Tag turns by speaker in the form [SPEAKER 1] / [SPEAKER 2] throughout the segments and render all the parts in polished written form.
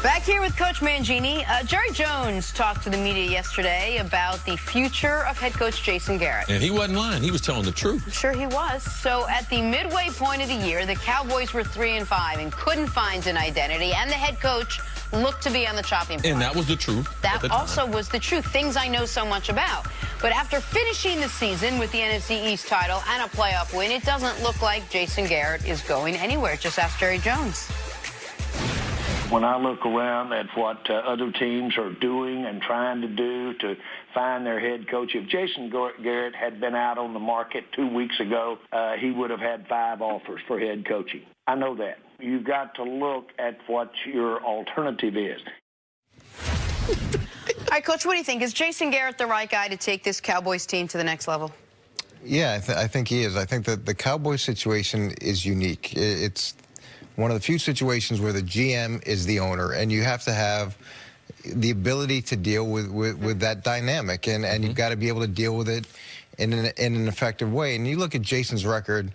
[SPEAKER 1] Back here with Coach Mangini. Jerry Jones talked to the media yesterday about the future of head coach Jason Garrett.
[SPEAKER 2] And he wasn't lying. He was telling the truth.
[SPEAKER 1] I'm sure he was. So at the midway point of the year, the Cowboys were 3-5 and couldn't find an identity, and the head coach looked to be on the chopping block.
[SPEAKER 2] And that was the truth.
[SPEAKER 1] That also was the truth. Things I know so much about. But after finishing the season with the NFC East title and a playoff win, it doesn't look like Jason Garrett is going anywhere. Just ask Jerry Jones.
[SPEAKER 3] When I look around at what other teams are doing and trying to do to find their head coach, if Jason Garrett had been out on the market 2 weeks ago, he would have had 5 offers for head coaching. I know that. You've got to look at what your alternative is.
[SPEAKER 1] All right, Coach, what do you think? Is Jason Garrett the right guy to take this Cowboys team to the next level?
[SPEAKER 4] Yeah, I think he is. I think that the Cowboys situation is unique. It's one of the few situations where the GM is the owner, and you have to have the ability to deal with that dynamic, and you've got to be able to deal with it in an effective way. And you look at Jason's record,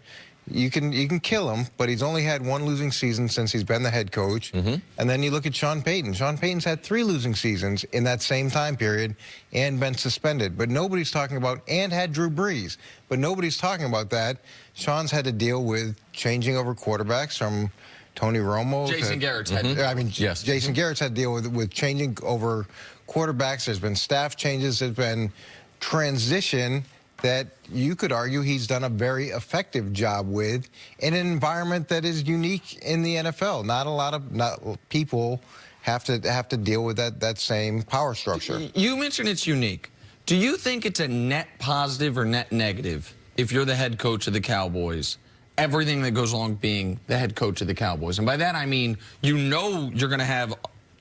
[SPEAKER 4] you can kill him, but he's only had 1 losing season since he's been the head coach. And then you look at Sean Payton. Sean Payton's had 3 losing seasons in that same time period and been suspended. But nobody's talking about, and had Drew Brees, but nobody's talking about that. Sean's had to deal with changing over quarterbacks from Tony Romo.
[SPEAKER 5] Jason Garrett's had to.
[SPEAKER 4] I mean,
[SPEAKER 2] yes.
[SPEAKER 4] Jason Garrett's had to deal with changing over quarterbacks. There's been staff changes. There's been transition that you could argue he's done a very effective job with in an environment that is unique in the NFL. Not a lot of people have to deal with that same power structure.
[SPEAKER 5] You mentioned it's unique. Do you think it's a net positive or net negative if you're the head coach of the Cowboys? Everything that goes along being the head coach of the Cowboys. And by that, I mean, you know you're going to have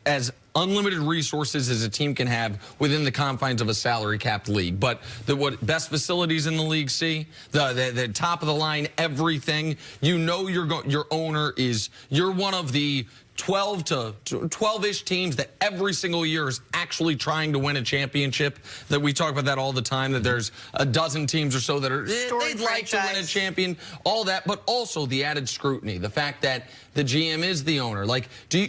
[SPEAKER 5] as unlimited resources as a team can have within the confines of a salary-capped league. But what best facilities in the league see, the top of the line, everything, you know your owner is, you're one of the 12-ish teams that every single year is actually trying to win a championship. That we talk about that all the time, that there's a dozen teams or so that are they'd like to win a champion, all that, but also the added scrutiny, the fact that the GM is the owner. Like, do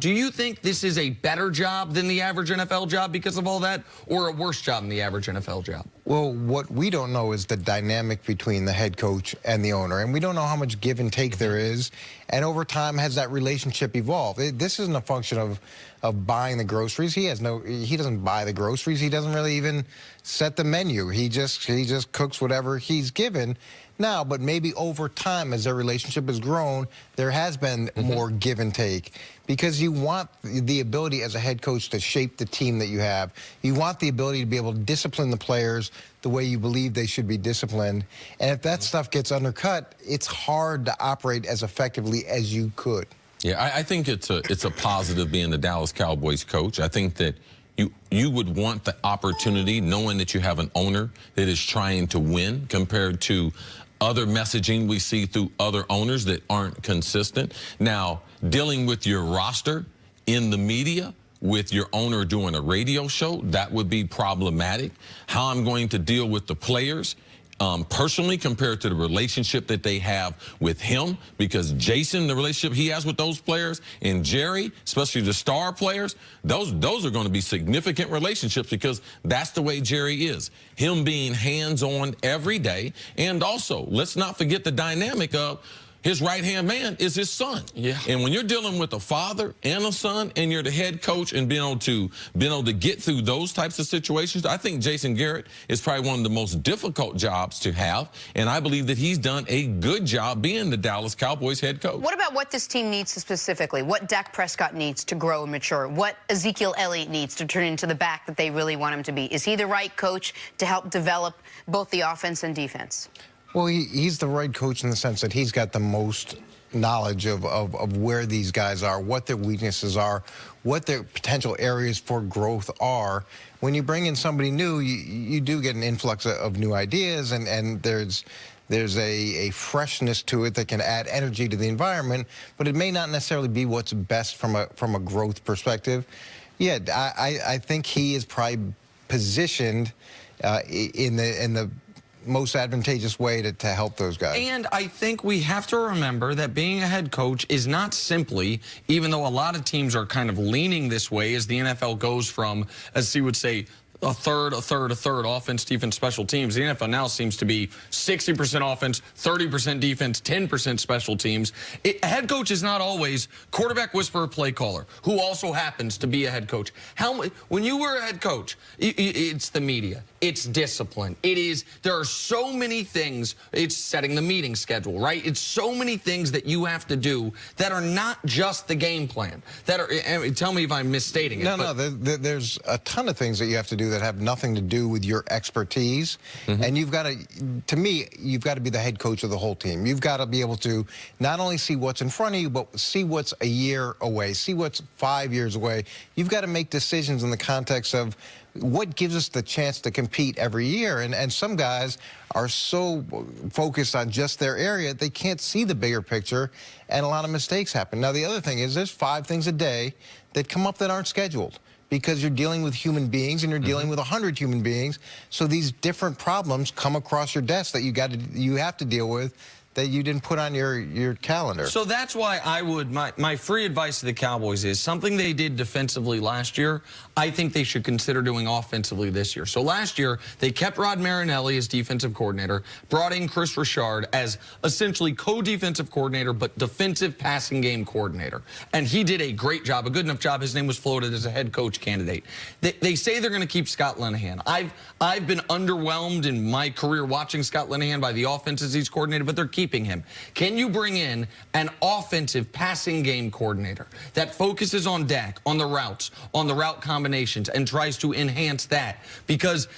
[SPEAKER 5] you think this is a better job than the average NFL job because of all that, or a worse job than the average NFL job?
[SPEAKER 4] Well, what we don't know is the dynamic between the head coach and the owner, and we don't know how much give and take there is, and over time has that relationship evolved. This isn't a function of buying the groceries. He doesn't buy the groceries. He doesn't really even set the menu. He just cooks whatever he's given. Now, but maybe over time, as their relationship has grown, there has been more give and take, because you want the ability as a head coach to shape the team that you have. You want the ability to be able to discipline the players the way you believe they should be disciplined. And if that stuff gets undercut, it's hard to operate as effectively as you could.
[SPEAKER 2] Yeah, I think it's a positive being the Dallas Cowboys coach. I think that you would want the opportunity, knowing that you have an owner that is trying to win, compared to other messaging we see through other owners that aren't consistent. Now, dealing with your roster in the media, with your owner doing a radio show, that would be problematic. How I'm going to deal with the players personally compared to the relationship that they have with him, because Jason, the relationship he has with those players, and Jerry, especially the star players, those are going to be significant relationships, because that's the way Jerry is. Him being hands-on every day, and also, let's not forget the dynamic of his right-hand man is his son. Yeah. And when you're dealing with a father and a son, and you're the head coach, and being able to get through those types of situations, I think Jason Garrett is probably one of the most difficult jobs to have, and I believe that he's done a good job being the Dallas Cowboys head coach.
[SPEAKER 1] What about what this team needs specifically? What Dak Prescott needs to grow and mature? What Ezekiel Elliott needs to turn into the back that they really want him to be? Is he the right coach to help develop both the offense and defense?
[SPEAKER 4] Well, he's the right coach in the sense that he's got the most knowledge of where these guys are, what their weaknesses are, what their potential areas for growth are. When you bring in somebody new, you do get an influx of new ideas, and there's a freshness to it that can add energy to the environment, but it may not necessarily be what's best from a growth perspective. Yeah, I think he is probably positioned in the most advantageous way to help those guys.
[SPEAKER 5] And I think we have to remember that being a head coach is not simply, even though a lot of teams are kind of leaning this way as the NFL goes from, as he would say, a third, offense, defense, special teams. The NFL now seems to be 60% offense, 30% defense, 10% special teams. A head coach is not always quarterback whisperer, play caller, who also happens to be a head coach. When you were a head coach, it's the media, it's discipline, there are so many things. It's setting the meeting schedule, right? It's so many things that you have to do that are not just the game plan. Tell me if I'm misstating it.
[SPEAKER 4] No, there's a ton of things that you have to do that have nothing to do with your expertise. And you've got to me, you've got to be the head coach of the whole team. You've got to be able to not only see what's in front of you, but see what's a year away, see what's 5 years away. You've got to make decisions in the context of what gives us the chance to compete every year. And some guys are so focused on just their area, they can't see the bigger picture, and a lot of mistakes happen. Now, the other thing is there's 5 things a day that come up that aren't scheduled, because you're dealing with human beings and you're dealing with 100 human beings. So these different problems come across your desk that you have to deal with that you didn't put on your calendar.
[SPEAKER 5] So that's why I would, my free advice to the Cowboys is something they did defensively last year, I think they should consider doing offensively this year. So last year, they kept Rod Marinelli as defensive coordinator, brought in Chris Richard as essentially co-defensive coordinator, but defensive passing game coordinator. And he did a great job, a good enough job. His name was floated as a head coach candidate. They say they're going to keep Scott Linehan. I've been underwhelmed in my career watching Scott Linehan by the offenses he's coordinated, but they're keeping him. Can you bring in an offensive passing game coordinator that focuses on Dak, on the routes, on the route combinations, and tries to enhance that? Because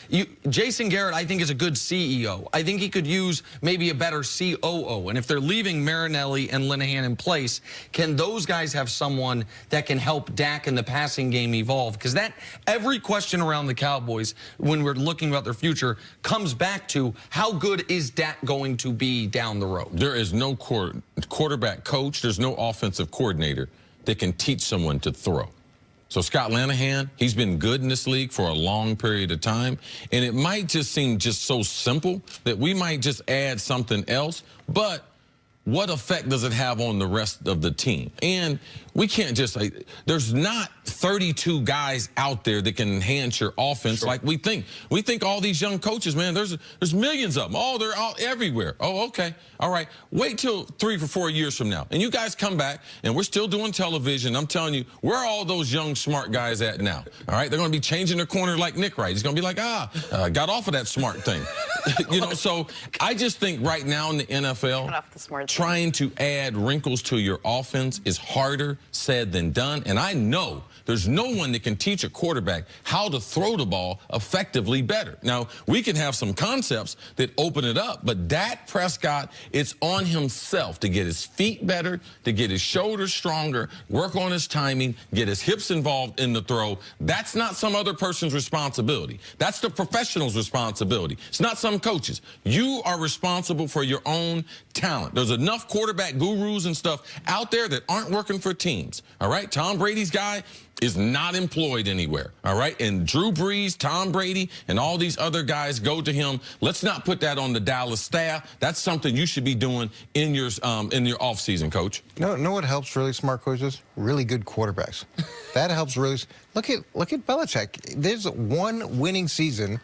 [SPEAKER 5] Jason Garrett, I think, is a good CEO. I think he could use maybe a better COO. And if they're leaving Marinelli and Linehan in place, can those guys have someone that can help Dak and the passing game evolve? Because every question around the Cowboys, when we're looking about their future, comes back to how good is Dak going to be down the road?
[SPEAKER 2] There is no quarterback coach, there's no offensive coordinator that can teach someone to throw. So Scott Linehan, he's been good in this league for a long period of time, and it might just seem just so simple that we might just add something else, but what effect does it have on the rest of the team? And we can't just say, there's not 32 guys out there that can enhance your offense like we think. We think all these young coaches, man, there's millions of them. Oh, they're all everywhere. Oh, okay. All right. Wait till 3 or 4 years from now. And you guys come back, and we're still doing television. I'm telling you, where are all those young, smart guys at now? All right? They're going to be changing their corner like Nick Wright. He's going to be like, got off of that smart thing. You know, so I just think right now in the NFL, trying to add wrinkles to your offense is harder said than done. And I know there's no one that can teach a quarterback how to throw the ball effectively better. Now, we can have some concepts that open it up, but Dak Prescott, it's on himself to get his feet better, to get his shoulders stronger, work on his timing, get his hips involved in the throw. That's not some other person's responsibility. That's the professional's responsibility. It's not some coaches. You are responsible for your own talent. There's enough quarterback gurus and stuff out there that aren't working for teams. All right? Tom Brady's guy is not employed anywhere, all right? And Drew Brees, Tom Brady, and all these other guys go to him. Let's not put that on the Dallas staff. That's something you should be doing in your offseason, Coach.
[SPEAKER 4] Know what helps really smart coaches? Really good quarterbacks. That helps really. Look at Belichick. There's one winning season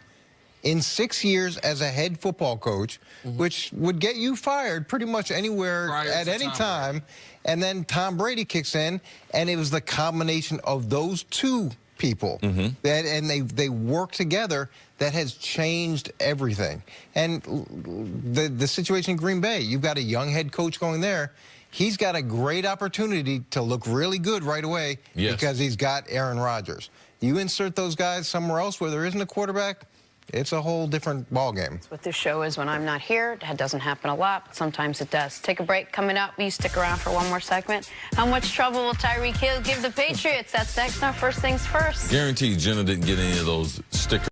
[SPEAKER 4] in 6 years as a head football coach, which would get you fired pretty much anywhere at any time. And then Tom Brady kicks in, and it was the combination of those two people and they work together that has changed everything. And the situation in Green Bay, you've got a young head coach going there. He's got a great opportunity to look really good right away because he's got Aaron Rodgers. You insert those guys somewhere else where there isn't a quarterback, it's a whole different ballgame.
[SPEAKER 1] That's what this show is when I'm not here. It doesn't happen a lot, but sometimes it does. Take a break. Coming up, will you stick around for one more segment? How much trouble will Tyreek Hill give the Patriots? That's next on First Things First.
[SPEAKER 2] Guaranteed Jenna didn't get any of those stickers.